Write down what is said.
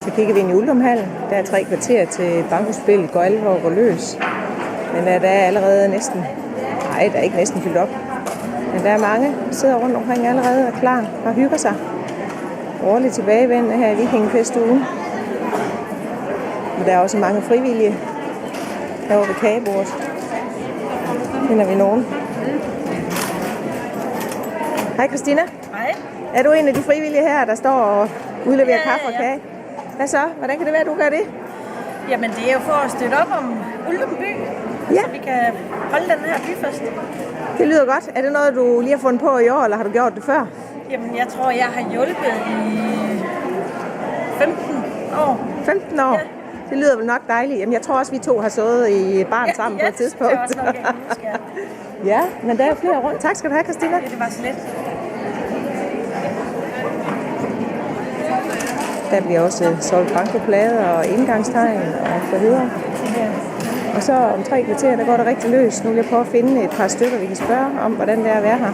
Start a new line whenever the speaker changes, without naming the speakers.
Så kigger vi ind i Uldumhallen. Der er 3 kvarter til bankospillet går alvor går løs. Men der er allerede næsten... Nej, der er ikke næsten fyldt op. Men der er mange, der sidder rundt omkring allerede og klar og hygger sig. Årligt tilbagevendende her i Vikingefestugen. Og der er også mange frivillige herovre ved kagebordet. Finder vi nogen. Hej Christina.
Hej.
Er du en af de frivillige her, der står og udleverer kaffe og kage? Hvad så? Hvordan kan det være, at du gør det?
Jamen det er jo for at støtte op om Uldum by,
Ja.
så vi kan holde den her byfest.
Det lyder godt. Er det noget, du lige har fundet på i år, eller har du gjort det før?
Jamen jeg tror, jeg har hjulpet i 15 år.
15 år?
Ja.
Det lyder vel nok dejligt. Jamen, jeg tror også, vi to har stået i barn sammen på et tidspunkt.
det er også nok, jeg kan huske, ja.
Ja, men der er flere rundt. Tak skal du have, Christina.
Det var så let.
Der bliver også solgt bankoplader og indgangstegn og så videre. Og så om 3 kvarter, der går det rigtig løs. Nu vil jeg prøve at finde et par stykker, vi kan spørge om, hvordan det er at være her.